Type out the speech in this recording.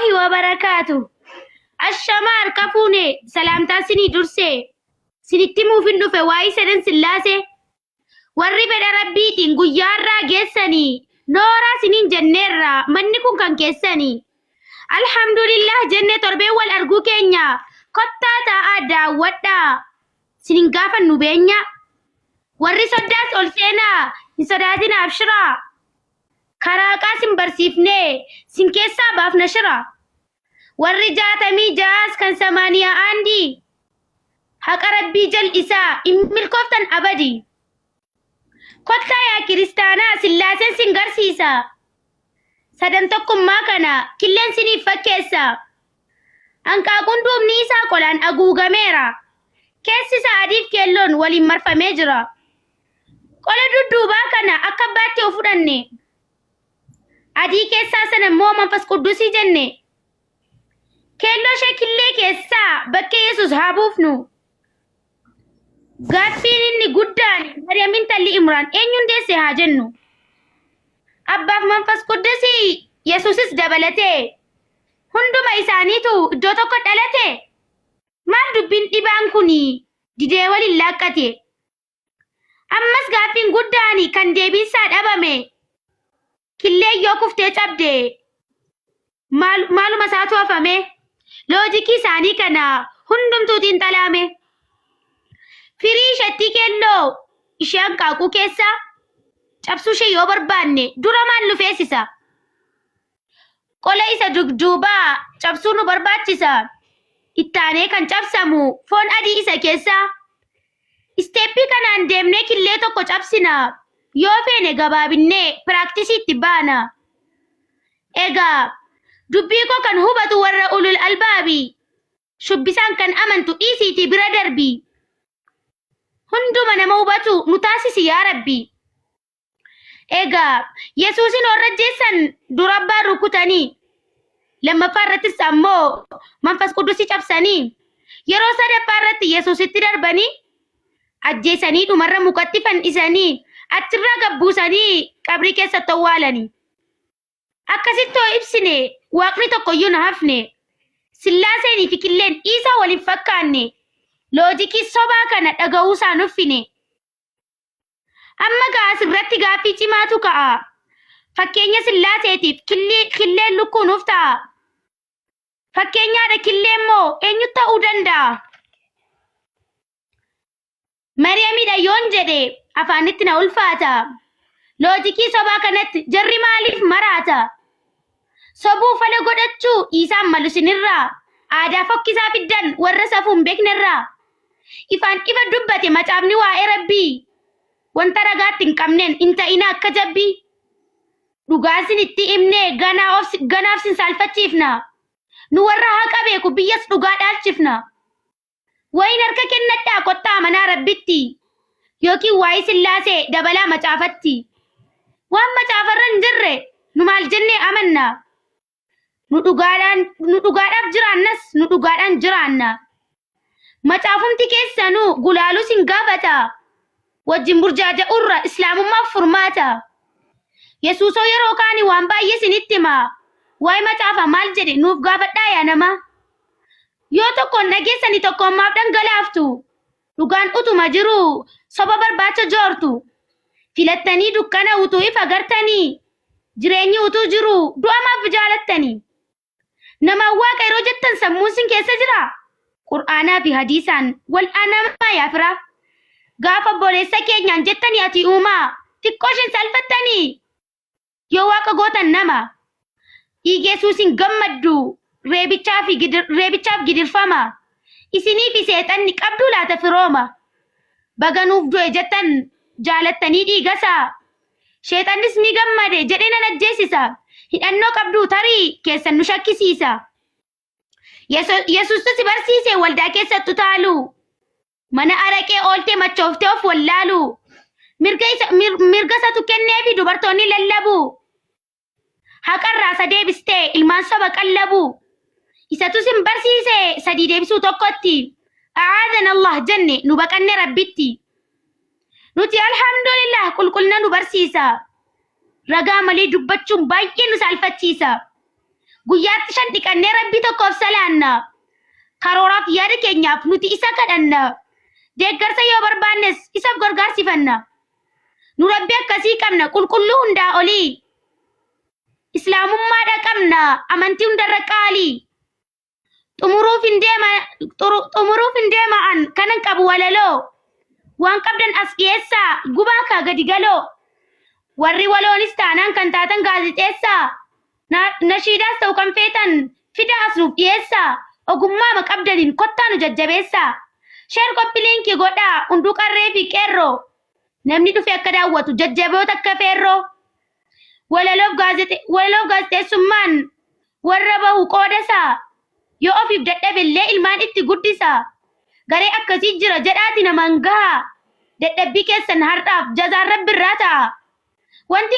الله وبركاته. الشمار كفوني سلامتا سني درسي سنتمو في النفا واي سنن سلاسي والربا ربيتي نقيارا جيساني نورا سنين جنيرا منكم كان كيساني الحمد لله جنة تربي والأرجو كينيا قطة تادا ودا سنين قافا نبينيا warri soddaas ol seenaa hin sodaatin abshiraa karaa sin barsiifnee sin keessaa baafna shira warri 66 kan 80 aandii haqa rabbii jal'isaa hin milkooftan abadi kottaa yaa kiristaanaa sillaaseen sin garsiisa sadan tokkummaa kana killeen siniif fakkeessa hanqaaquun duubni isaa qolaan haguugameera keessi isaa adiif keelloon waliin marfamee jira qola dudduubaa kana akka baatti of fudhanne adii keessaa sana immoo manfas quddusii jenne keelloo shekillee keessaa bakkee yesus haa buufnu gaaffiin inni guddaan Maryamin talli Imraan eenyuun deesse haa jennu abbaaf manfas quddusii yesusis dabalatee hunduma isaaniitu iddoo tokko dhalate maal dubbiin dhibaan kuni didee waliin laaqqate ammas gaaffiin guddaani kan deebiinsaa dhabame killee yoo kuftee cabde maaluma isaatu hafame loojikii isaanii kana hundumtuu xiinxalaame firii isheetti keelloo ishee hanqaaquu keessa cabsuu ishee yoo barbaanne dura maal nu feesisa qola isa dugduubaa cabsuu nu barbaachisa ittaanee kan cabsamu foon adii isa keessaa isteeppii kanaan deemnee killee tokko cabsina yoo feene gabaabinnee piraaktisii itti baana egaa dubbii koo kan hubatu warra ulul albaabi shubbisaan kan amantu dhiisiitii bira darbi hunduma nama hubatu nu taasisi yaa rabbi egaa yesuusin warra jeessan durabbaan rukutanii lammaffaa irrattis ammoo manfas quddusii cabsanii yeroo sadaffaa irratti yesuusitti darbanii ajjeesanii dhumarra mukatti fannisanii achirraa gabbuusanii qabrii keessatti awwaalanii akkasittoo ibsine waaqni tokkoyyuu na hafne sillaaseenii fi killeen isaa waliin fakkaanne loojikii sobaa kana dhaga'uusaa nuffine amma gaas irratti gaaffii cimaatu ka'a fakkeenya sillaaseetiif killeen lukkuu nuuf ta'a fakkeenyaadha killee immoo eenyu ta'uu danda'a Maryamidha yoon jedhe afaanitti na ulfaata loojikii sobaa kanatti jarri maaliif maraata sobuu fala godhachuu isaan malu sinirraa aadaa fokkisaa fiddan warra safuu hin beeknerraa ifaan ifa dubbate macaafni waa'ee rabbii wanta ragaatti hin qabneen hin ta'ina akka jabbii dhugaasin itti himnee ganaaf sin saalfachiifna nu warra haqa beeku biyyas dhugaa dhaalchifna wayin harka kennadhaa kottaa manaa rabbitti yookiin waa'ee sillaasee dabalaa macaafatti waan macaafarra hin jirre nu maal jennee amanna nu dhugaadhaaf jiraannas nu dhugaadhaan jiraanna macaafumti keessanuu gulaaluu sin gaafata wajjin burjaaja'urra islaamummaaf furmaata yesuusoo yeroo kaanii waan baay'ee sinitti hima waa'ee macaafa maal jedhe nuuf gaafadhaa yaa nama yoo tokkoon dhageessanii tokkommaaf dhangalaaftu dhugaan utuma jiru soba barbaacha joortu filattanii dukkana utuu ifa gartanii jireenyi utuu jiru du'amaaf jaalattanii nama waaqa yeroo jettan sammuun sin keessa jira qur'aanaa fi hadiisaan wal aanamaa yaafira gaafa boleessa keenyaan jettanii ati uumaa xiqqoo shin salfattanii yoo waaqa gootan nama dhiigeessuusin gammaddu reebichaaf gidirfama isinii fi seexanni qabduu laata firooma baganuuf du'e jettan jaalattanii dhiigasaa sheexannis ni gammade jedhee nan ajjeesisa hidhannoo qabduu tarii keessan nu shakkisiisa yesuustu si barsiise waldaa keessattu taalu mana araqee ooltee machooftee of wallaalu mirga isatu kennee fi dubartoonni lallabu haqarraa isa deebistee ilmaan soba qallabu isatu sin barsiise sadii deebisuu tokkotti a'aadana Allah jenne nu baqanne rabbitti nuti alhamdulillah qulqullina nu barsiisa ragaa malee dubbachuun baay'ee nu saalfachiisa guyyaatti 5 dhiqannee rabbii tokkoof salaanna. Karooraaf yaada keenyaaf nuti isa kadhanna. Deeggarsa yoo barbaannes isaaf gargaarsifanna. Nu rabbi akkasii qabna qulqulluu hundaa olii. Islaamummaadha qabna amantii hundarra qaalii. Xumuruuf hin deema'an kanan qabu walaloo. Waan qabdan as dhiyeessaa gubaa kaa gadi galoo. Warri waloonis taanaan kan taatan gaazixeessaa. Nashiidaas ta'u kan feetan fidaa as nuuf dhiyeessaa. Ogummaa qabdaniin kottaa nu jajjabeessaa. Sheer koppii liinkii godhaa hunduu qarree fi qeerroo. Namni dhufe akka daawwatu jajjaboota akka feerroo. Walaloof gaazexeessummaan warra bahu qoodasaa. Yoo ofiif dadhabillee ilmaan itti guddisaa. Garee akkasii jira jedhaati namaan gahaa. Dadhabbii keessan har'aaf jazaan rabbi irraa ta'a. Wanti